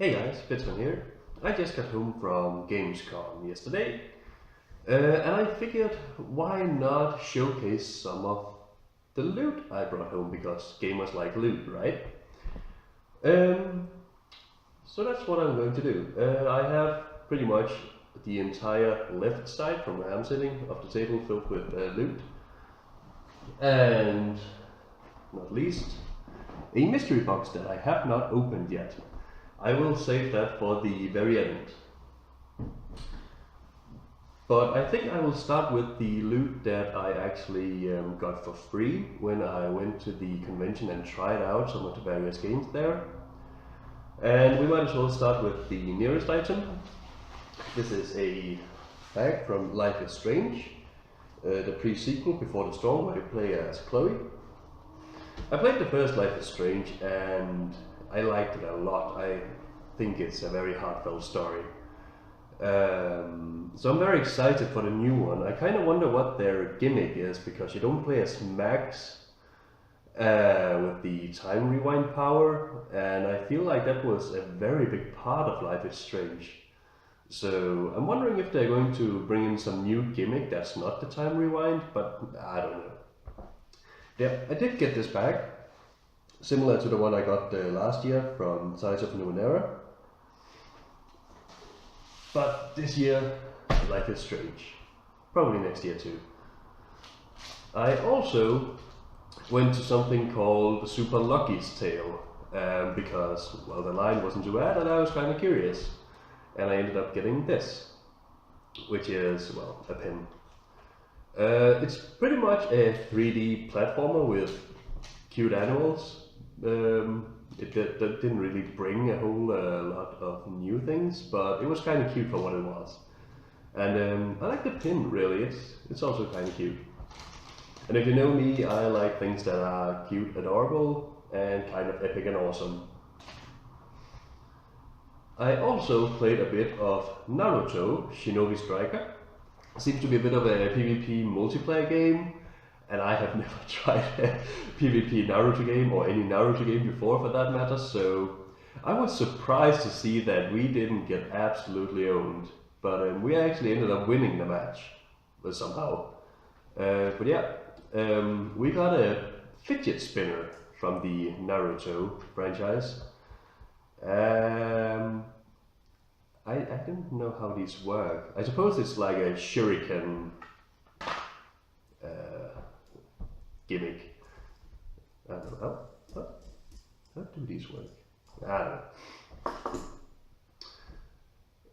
Hey guys, Fitzman here. I just got home from Gamescom yesterday, and I figured why not showcase some of the loot I brought home, because gamers like loot, right? Um, so that's what I'm going to do. I have pretty much the entire left side from where I'm sitting of the table filled with loot, and not least a mystery box that I have not opened yet. I will save that for the very end. But I think I will start with the loot that I actually got for free when I went to the convention and tried out some of the various games there. And we might as well start with the nearest item. This is a bag from Life is Strange, the pre-sequel Before the Storm, where you play as Chloe. I played the first Life is Strange and I liked it a lot. I think it's a very heartfelt story. So I'm very excited for the new one. I kind of wonder what their gimmick is, because you don't play as Max with the time rewind power, and I feel like that was a very big part of Life is Strange. So I'm wondering if they're going to bring in some new gimmick that's not the time rewind, but I don't know. Yeah, I did get this bag, similar to the one I got last year from Sides of Numenera. But this year, Life is Strange. Probably next year too. I also went to something called Super Lucky's Tale, because, well, the line wasn't too bad and I was kind of curious. And I ended up getting this, which is, well, a pin. It's pretty much a 3D platformer with cute animals. It didn't really bring a whole lot of new things, but it was kind of cute for what it was. And I like the pin, really. It's also kind of cute. And if you know me, I like things that are cute, adorable, and kind of epic and awesome. I also played a bit of Naruto Shinobi Striker. Seems to be a bit of a PvP multiplayer game, and I have never tried a PvP Naruto game, or any Naruto game before for that matter, so I was surprised to see that we didn't get absolutely owned, but we actually ended up winning the match, somehow. But yeah, we got a fidget spinner from the Naruto franchise. I don't know how these work. I suppose it's like a shuriken gimmick. I don't know. How do these work? I don't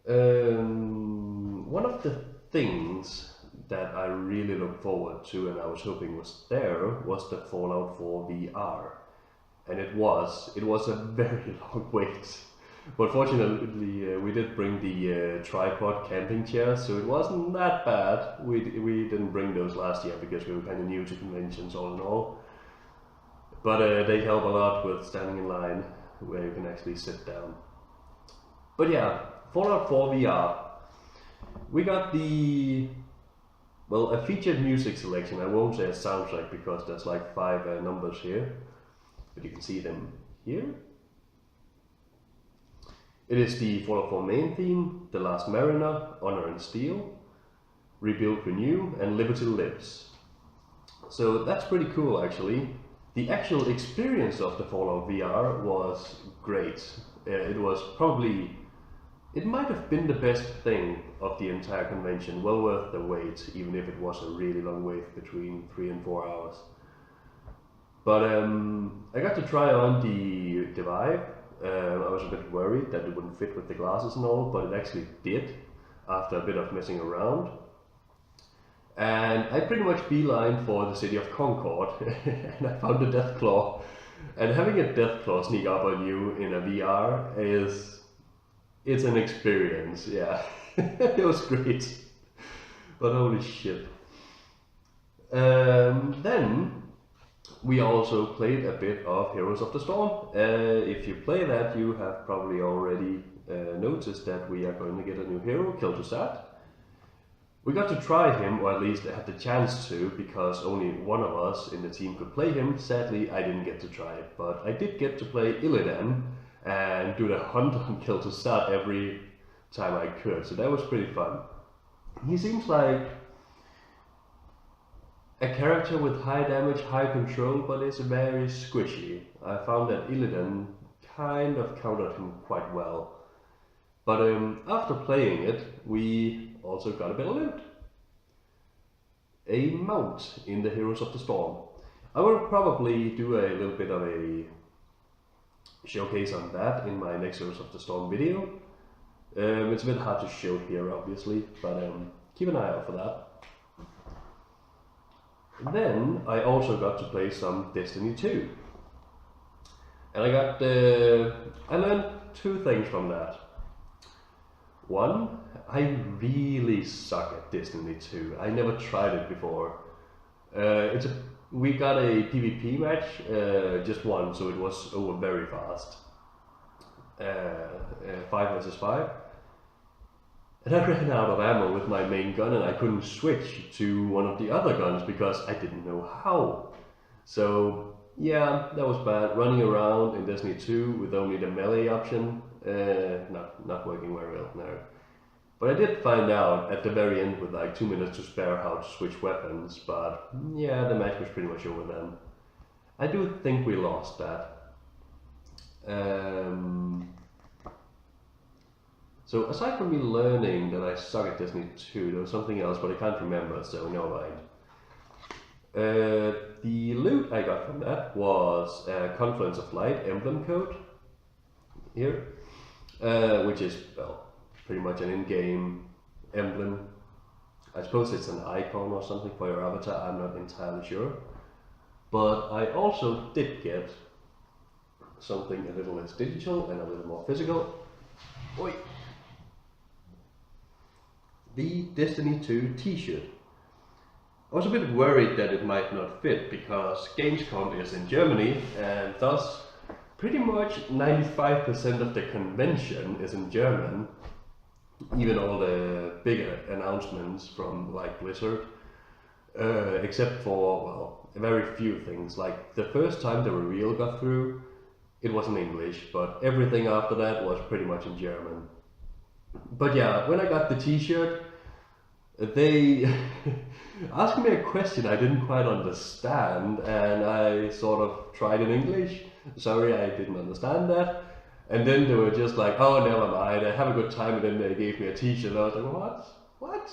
know. One of the things that I really look forward to, and I was hoping was there, was the Fallout 4 VR. And it was a very long wait. But fortunately, we did bring the tripod camping chair, so it wasn't that bad. We didn't bring those last year because we were kind of new to conventions all in all. But they help a lot with standing in line, where you can actually sit down. But yeah, Fallout 4 VR. We got a featured music selection. I won't say a soundtrack because there's like 5 numbers here, but you can see them here. It is the Fallout 4 main theme, The Last Mariner, Honor and Steel, Rebuild, Renew, and Liberty Lives. So that's pretty cool, actually. The actual experience of the Fallout VR was great. It might have been the best thing of the entire convention, well worth the wait, even if it was a really long wait between 3 and 4 hours. But I got to try on the Vive. I was a bit worried that it wouldn't fit with the glasses and all, but it actually did after a bit of messing around. And I pretty much beeline for the city of Concord, and I found a Deathclaw. And having a Deathclaw sneak up on you in a VR it's an experience, yeah. It was great, but holy shit. Then we also played a bit of Heroes of the Storm. If you play that, you have probably already noticed that we are going to get a new hero, Kel'Thuzad. We got to try him, or at least had the chance to, because only one of us in the team could play him. Sadly, I didn't get to try it, but I did get to play Illidan, and do the hunt and kill to start every time I could. So that was pretty fun. He seems like a character with high damage, high control, but is very squishy. I found that Illidan kind of countered him quite well. But after playing it, we also got a bit of loot. A mount in the Heroes of the Storm. I will probably do a little bit of a showcase on that in my next Heroes of the Storm video. It's a bit hard to show here obviously, but keep an eye out for that. Then I also got to play some Destiny 2. And I learned two things from that. One, I really suck at Destiny 2. I never tried it before. We got a PvP match, just one, so it was over very fast. 5 versus 5. And I ran out of ammo with my main gun and I couldn't switch to one of the other guns because I didn't know how. So yeah, that was bad. Running around in Destiny 2 with only the melee option, not working very well, no. But I did find out at the very end with like 2 minutes to spare how to switch weapons, but yeah, the match was pretty much over then. I do think we lost that. So aside from me learning that I suck at Destiny 2, there was something else, but I can't remember, so never mind. The loot I got from that was a Confluence of Light emblem code here, which is, well, pretty much an in-game emblem. I suppose it's an icon or something for your avatar, I'm not entirely sure. But I also did get something a little less digital and a little more physical. Oi! The Destiny 2 t-shirt. I was a bit worried that it might not fit because Gamescom is in Germany and thus pretty much 95% of the convention is in German. Even all the bigger announcements from like Blizzard, except for, well, very few things. Like the first time the reveal got through, it was in English, but everything after that was pretty much in German. But yeah, when I got the t-shirt, they asked me a question I didn't quite understand, and I sort of tried in English. Sorry, I didn't understand that. And then they were just like, oh, never mind, have a good time, and then they gave me a t-shirt. I was like, what?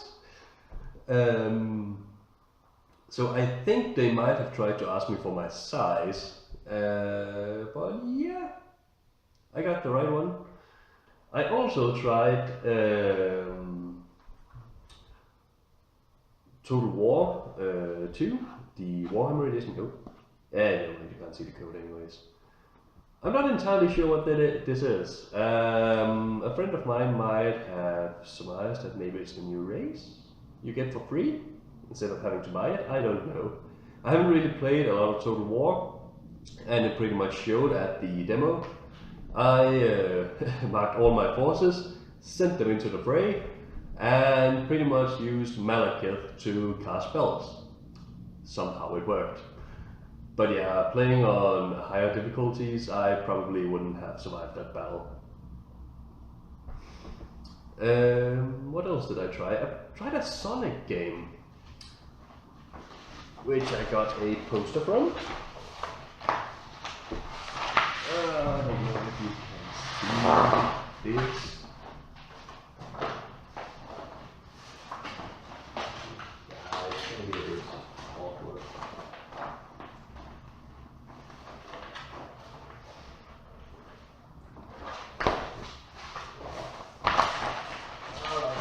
So I think they might have tried to ask me for my size, but yeah, I got the right one. I also tried Total War 2, the Warhammer edition. Oh, yeah, you can't see the code anyways. I'm not entirely sure what this is. A friend of mine might have surmised that maybe it's the new race you get for free instead of having to buy it. I don't know. I haven't really played a lot of Total War, and it pretty much showed at the demo. I marked all my forces, sent them into the fray, and pretty much used Malekith to cast spells. Somehow it worked. But yeah, playing on higher difficulties, I probably wouldn't have survived that battle. What else did I try? I tried a Sonic game, which I got a poster from. I don't know if you can see this.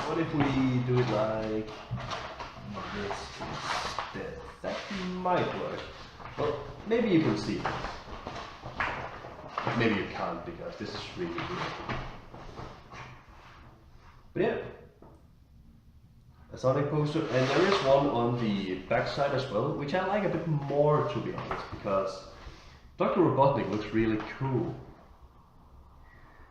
What if we do it like this instead? That might work. Well, maybe you can see it. Maybe you can't because this is really good. But yeah, a Sonic poster, and there is one on the back side as well, which I like a bit more, to be honest, because Dr. Robotnik looks really cool.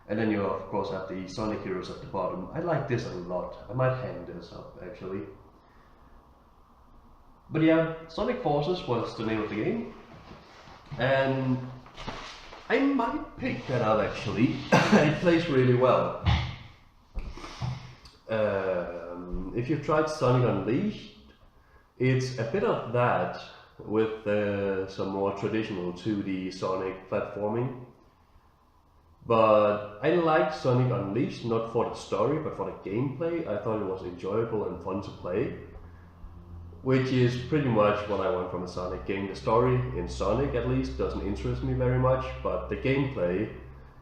And then you of course have the Sonic Heroes at the bottom. I like this a lot. I might hang this up actually. But yeah, Sonic Forces was the name of the game. And I might pick that up actually. It plays really well. If you've tried Sonic Unleashed, it's a bit of that with some more traditional 2D Sonic platforming. But I liked Sonic Unleashed, not for the story, but for the gameplay. I thought it was enjoyable and fun to play, which is pretty much what I want from a Sonic game. The story, in Sonic at least, doesn't interest me very much, but the gameplay,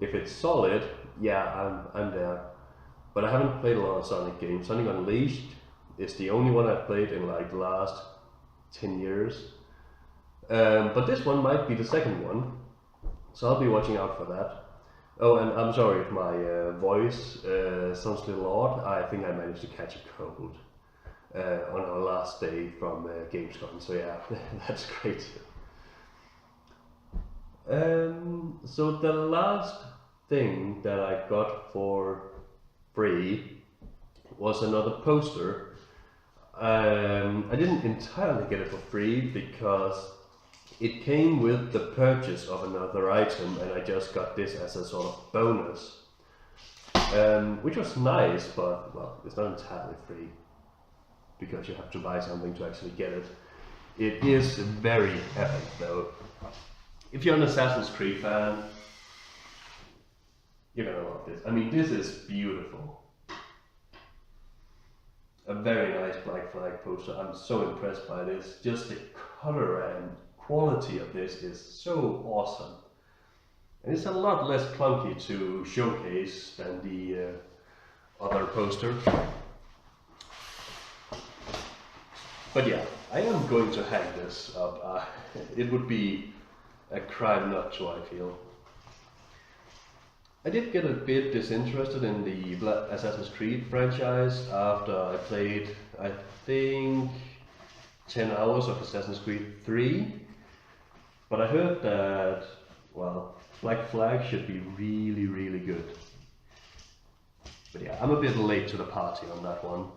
if it's solid, yeah, I'm there. But I haven't played a lot of Sonic games. Sonic Unleashed is the only one I've played in like the last 10 years. But this one might be the second one, so I'll be watching out for that. Oh, and I'm sorry if my voice sounds a little odd. I think I managed to catch a cold on our last day from Gamescom, so yeah, that's great. So the last thing that I got for free was another poster. I didn't entirely get it for free because it came with the purchase of another item, and I just got this as a sort of bonus, which was nice, but well, it's not entirely free because you have to buy something to actually get it. It is very epic though. If you're an Assassin's Creed fan, you're gonna love this. I mean, this is beautiful. A very nice Black Flag poster. I'm so impressed by this. Just the color and quality of this is so awesome. And it's a lot less clunky to showcase than the other poster. But yeah, I am going to hang this up. It would be a crime not to, I feel. I did get a bit disinterested in the Assassin's Creed franchise after I played, I think, 10 hours of Assassin's Creed 3. But I heard that, well, Black Flag should be really, really good. But yeah, I'm a bit late to the party on that one.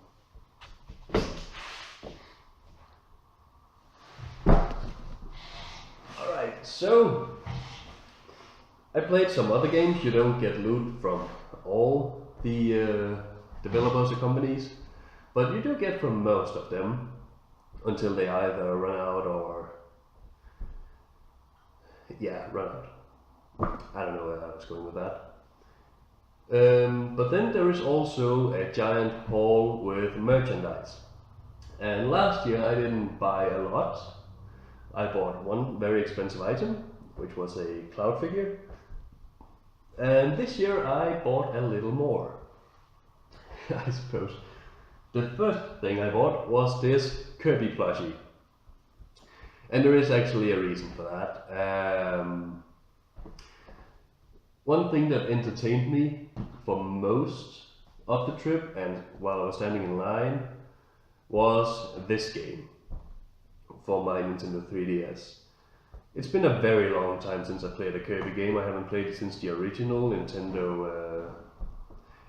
Alright, so I played some other games. You don't get loot from all the developers or companies, but you do get from most of them until they either run out or run out. I don't know where I was going with that. But then there is also a giant haul with merchandise. And last year I didn't buy a lot. I bought one very expensive item, which was a Cloud figure. And this year I bought a little more, I suppose. The first thing I bought was this Kirby plushie. And there is actually a reason for that. One thing that entertained me for most of the trip and while I was standing in line was this game for my Nintendo 3DS. It's been a very long time since I played a Kirby game. I haven't played it since the original Nintendo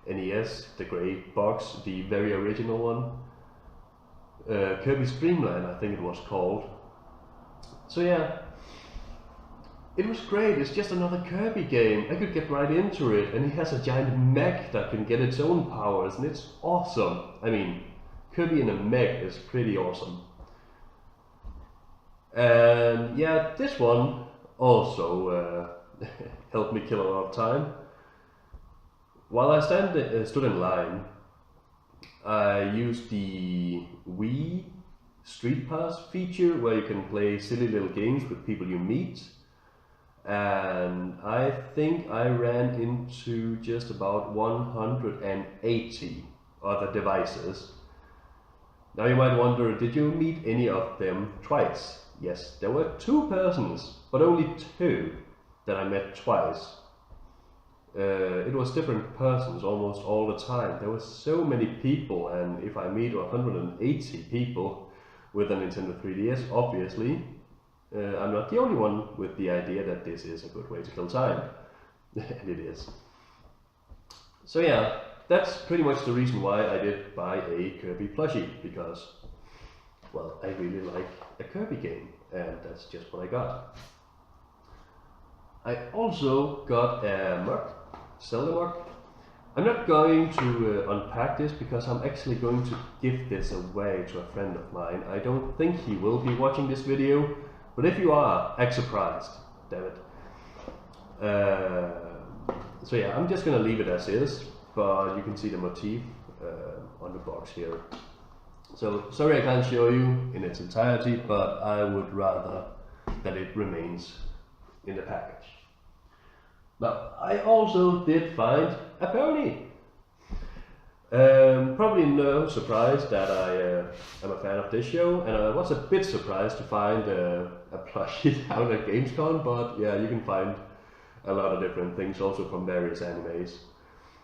NES, the grey box, the very original one. Kirby's Dream Land, I think it was called. So yeah, it was great. It's just another Kirby game. I could get right into it, and it has a giant mech that can get its own powers, and it's awesome. I mean, Kirby in a mech is pretty awesome. And yeah, this one also helped me kill a lot of time. While I stood in line, I used the Wii Street Pass feature where you can play silly little games with people you meet. And I think I ran into just about 180 other devices. Now you might wonder, did you meet any of them twice? Yes, there were 2 persons, but only 2 that I met twice. It was different persons almost all the time. There were so many people, and if I meet 180 people with a Nintendo 3DS, obviously, I'm not the only one with the idea that this is a good way to kill time. And it is. So yeah, that's pretty much the reason why I did buy a Kirby plushie, because, well, I really like a Kirby game, and that's just what I got. I also got a mug, Zelda mug. I'm not going to unpack this because I'm actually going to give this away to a friend of mine. I don't think he will be watching this video, but if you are, act surprised, damn it. So yeah, I'm just gonna leave it as is, but you can see the motif on the box here. So sorry I can't show you in its entirety, but I would rather that it remains in the package. Now, I also did find a pony. Probably no surprise that I am a fan of this show, and I was a bit surprised to find a plushie down at Gamescom, but yeah, you can find a lot of different things also from various animes.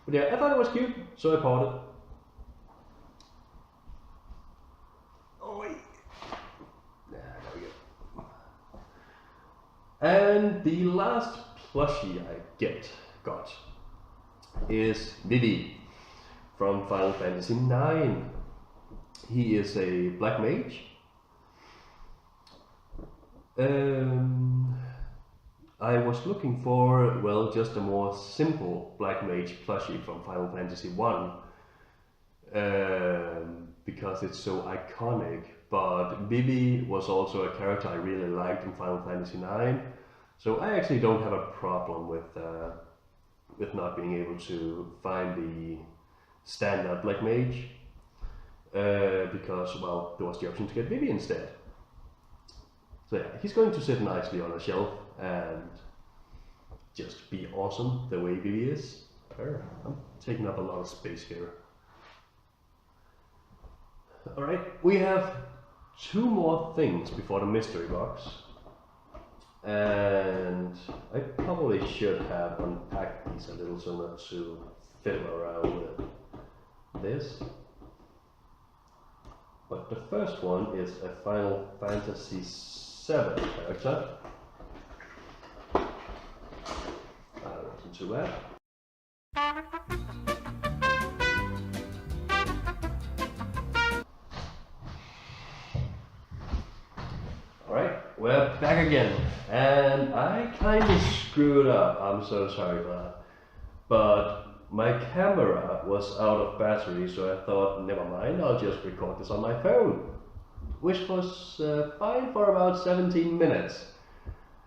But yeah, I thought it was cute, so I bought it. Oh wait. There we go. And the last plushie I got is Vivi from Final Fantasy IX. He is a black mage. I was looking for, well, just a more simple black mage plushie from Final Fantasy I, because it's so iconic, but Vivi was also a character I really liked in Final Fantasy IX. So I actually don't have a problem with not being able to find the standard black mage, because, well, there was the option to get Vivi instead. So yeah, he's going to sit nicely on a shelf and just be awesome the way Vivi is. I'm taking up a lot of space here. Alright, we have two more things before the mystery box. And I probably should have unpacked these a little so not to fiddle around with this. But the first one is a Final Fantasy VII character. Wasn't too bad. Alright, we're back again, and I kind of screwed up, I'm so sorry for that. But my camera was out of battery, so I thought, never mind, I'll just record this on my phone. Which was fine for about 17 minutes.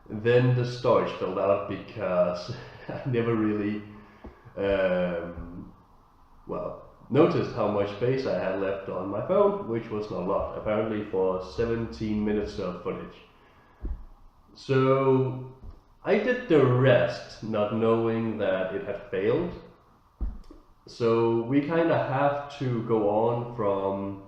Then the storage filled out because I never really, noticed how much space I had left on my phone, which was not a lot, apparently for 17 minutes of footage. So I did the rest, not knowing that it had failed. So we kind of have to go on from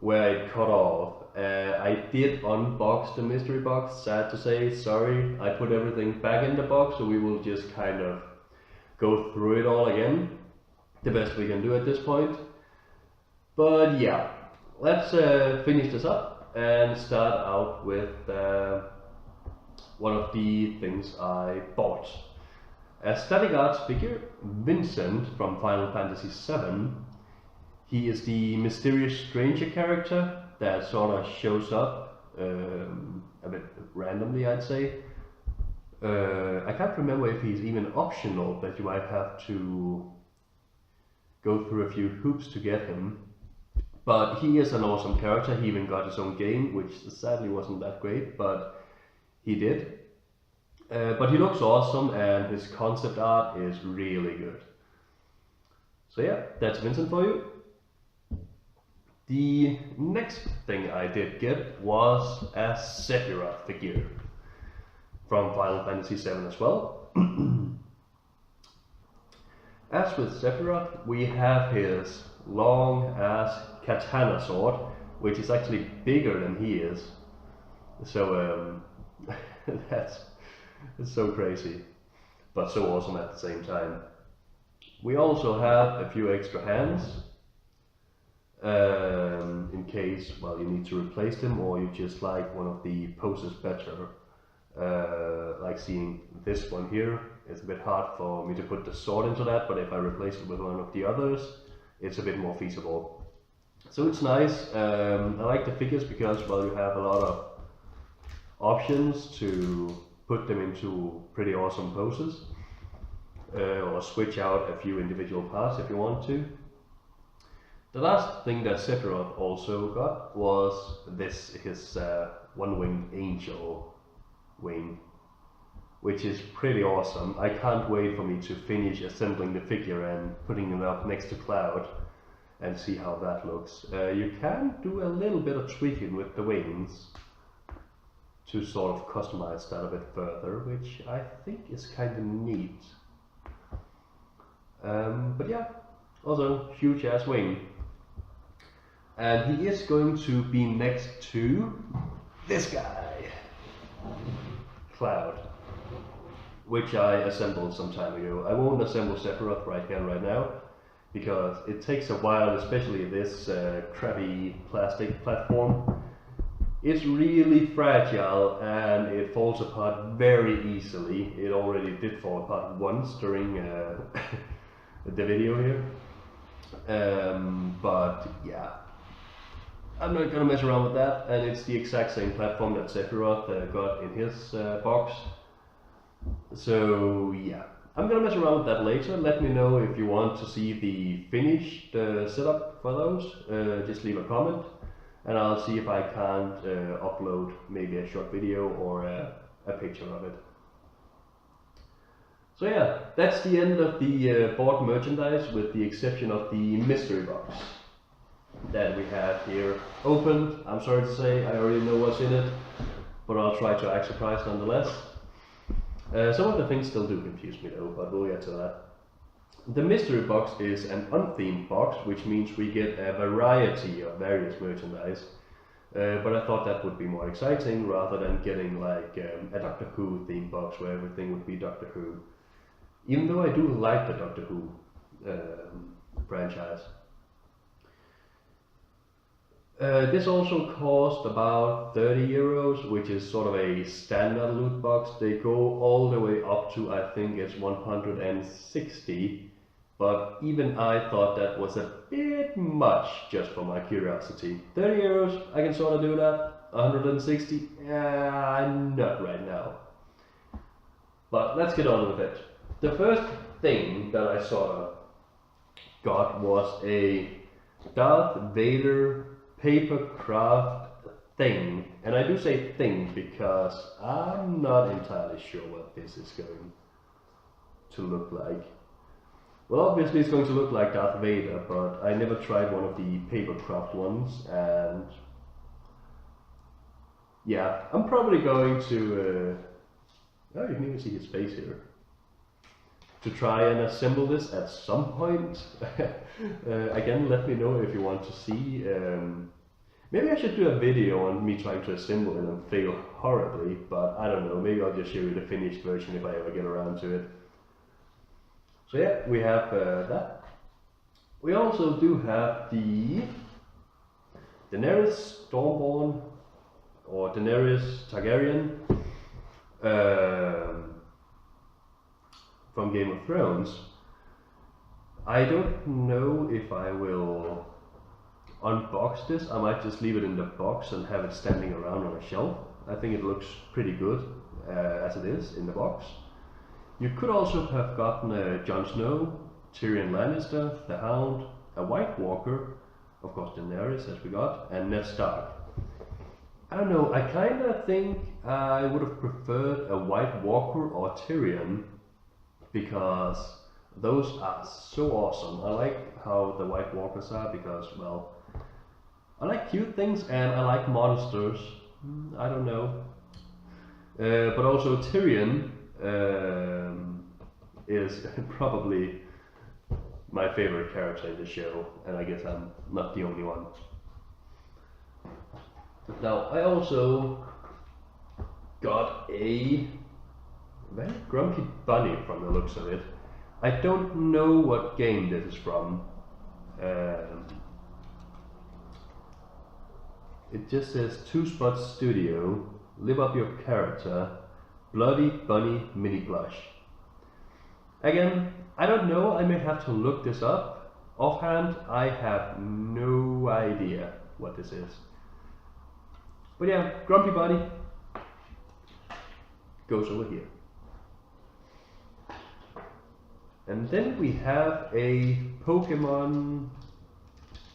where it cut off. I did unbox the mystery box, sad to say, sorry. I put everything back in the box, so we will just kind of go through it all again. The best we can do at this point. But yeah, let's finish this up and start out with one of the things I bought. A static arts figure, Vincent from Final Fantasy VII. He is the mysterious stranger character that sort of shows up a bit randomly, I'd say. I can't remember if he's even optional, but you might have to go through a few hoops to get him. But he is an awesome character. He even got his own game, which sadly wasn't that great, but he did. But he looks awesome and his concept art is really good. So yeah, that's Vincent for you. The next thing I did get was a Sephiroth figure from Final Fantasy VII as well. As with Sephiroth, we have his long ass katana sword, which is actually bigger than he is. So that's so crazy, but so awesome at the same time. We also have a few extra hands, in case, well, you need to replace them or you just like one of the poses better. Like seeing this one here, it's a bit hard for me to put the sword into that, but if I replace it with one of the others, it's a bit more feasible. So it's nice. I like the figures because, well, you have a lot of options to put them into pretty awesome poses, or switch out a few individual parts if you want to. The last thing that Sephiroth also got was his one-winged angel wing, which is pretty awesome. I can't wait for me to finish assembling the figure and putting it up next to Cloud and see how that looks. You can do a little bit of tweaking with the wings to sort of customize that a bit further, which I think is kind of neat. But yeah, also huge ass wing. And he is going to be next to this guy, Cloud, which I assembled some time ago. I won't assemble Sephiroth right here and right now, because it takes a while, especially this crappy plastic platform. It's really fragile and it falls apart very easily. It already did fall apart once during the video here. But yeah, I'm not gonna mess around with that, and it's the exact same platform that Sephiroth got in his box. So yeah, I'm gonna mess around with that later. Let me know if you want to see the finished setup for those. Just leave a comment, and I'll see if I can't upload maybe a short video or a picture of it. So yeah, that's the end of the board merchandise, with the exception of the mystery box that we have here opened. I'm sorry to say, I already know what's in it, but I'll try to act surprised nonetheless. Some of the things still do confuse me though, but we'll get to that. The mystery box is an unthemed box, which means we get a variety of various merchandise. But I thought that would be more exciting rather than getting like a Doctor Who themed box where everything would be Doctor Who. Even though I do like the Doctor Who franchise. This also cost about 30 euros, which is sort of a standard loot box. They go all the way up to, I think it's 160, but even I thought that was a bit much just for my curiosity. 30 euros, I can sort of do that. 160, not right now. But let's get on with it. The first thing that I sort of got was a Darth Vader paper craft thing, and I do say thing because I'm not entirely sure what this is going to look like. Well, obviously it's going to look like Darth Vader, but I never tried one of the paper craft ones, and yeah, I'm probably going to oh, you can even see his face here, to try and assemble this at some point. Again, let me know if you want to see. Maybe I should do a video on me trying to assemble it and fail horribly, but I don't know, maybe I'll just show you the finished version if I ever get around to it. So yeah, we have that. We also do have the Daenerys Stormborn, or Daenerys Targaryen, from Game of Thrones. I don't know if I will unbox this. I might just leave it in the box and have it standing around on a shelf. I think it looks pretty good as it is in the box. You could also have gotten Jon Snow, Tyrion Lannister, the Hound, a White Walker, of course Daenerys as we got, and Ned Stark. I don't know, I kinda think I would have preferred a White Walker or Tyrion, because those are so awesome. I like how the White Walkers are because, well, I like cute things and I like monsters. I don't know. But also Tyrion is probably my favorite character in the show, and I guess I'm not the only one. Now, I also got a very grumpy bunny from the looks of it. I don't know what game this is from. It just says 2 Spot Studio, live up your character, Bloody Bunny Mini Plush. Again, I don't know, I may have to look this up. Offhand, I have no idea what this is. But yeah, Grumpy Bunny. goes over here. And then we have a Pokemon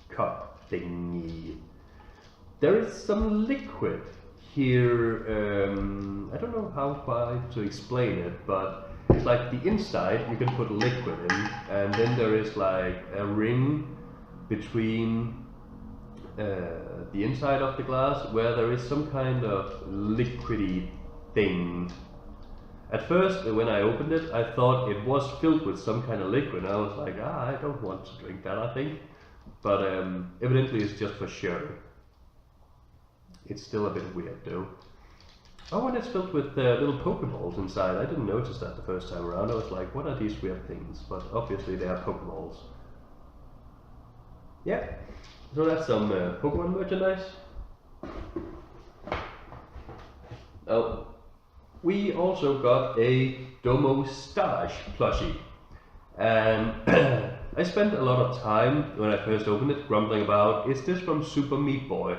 cup thingy. There is some liquid here. I don't know how quite to explain it, but it's like the inside you can put liquid in, and then there is like a ring between the inside of the glass where there is some kind of liquidy thing. At first, when I opened it, I thought it was filled with some kind of liquid. I was like, I don't want to drink that, I think. But evidently it's just for show. It's still a bit weird though. Oh, and it's filled with little Pokeballs inside. I didn't notice that the first time around. I was like, what are these weird things? But obviously they are Pokeballs. Yeah, so that's some Pokemon merchandise. Oh, we also got a Domo Stash plushie. And I spent a lot of time when I first opened it grumbling about, is this from Super Meat Boy?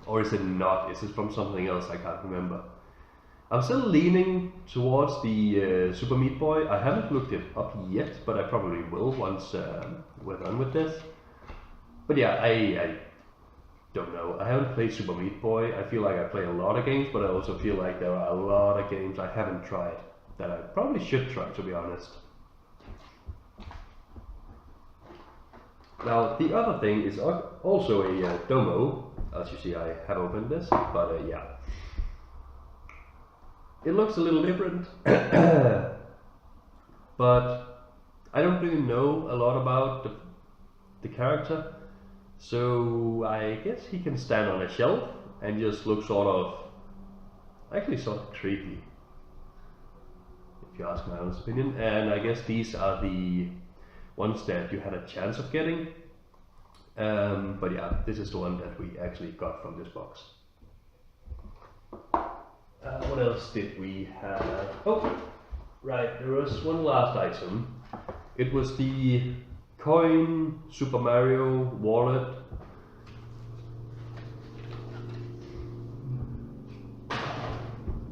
Or is it not? Is it from something else? I can't remember. I'm still leaning towards the Super Meat Boy. I haven't looked it up yet, but I probably will once we're done with this. But yeah, I don't know. I haven't played Super Meat Boy. I feel like I play a lot of games, but I also feel like there are a lot of games I haven't tried that I probably should try, to be honest. Now, the other thing is also a Domo. As you see, I have opened this, but yeah. It looks a little different, but I don't really know a lot about the character, so I guess he can stand on a shelf and just look actually sort of creepy, if you ask my honest opinion. And I guess these are the ones that you had a chance of getting. But yeah, this is the one that we actually got from this box. What else did we have? Oh, right, there was one last item. It was the coin Super Mario wallet.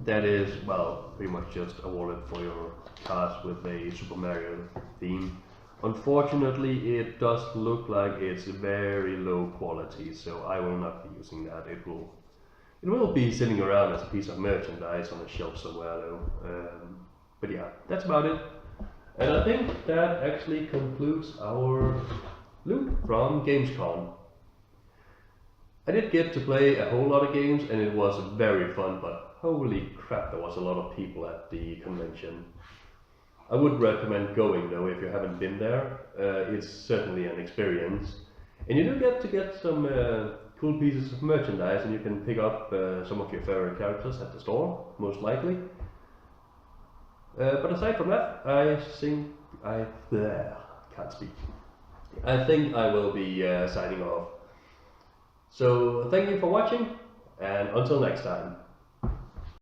That is, well, pretty much just a wallet for your cards with a Super Mario theme. Unfortunately, it does look like it's very low quality, so I will not be using that. It will be sitting around as a piece of merchandise on a shelf somewhere though. But yeah, that's about it. And I think that actually concludes our loot from Gamescom. I did get to play a whole lot of games and it was very fun, but holy crap, there was a lot of people at the convention. I would recommend going though if you haven't been there. It's certainly an experience. And you do get some cool pieces of merchandise, and you can pick up some of your favorite characters at the store, most likely. But aside from that, I think I think I will be signing off. So thank you for watching, and until next time.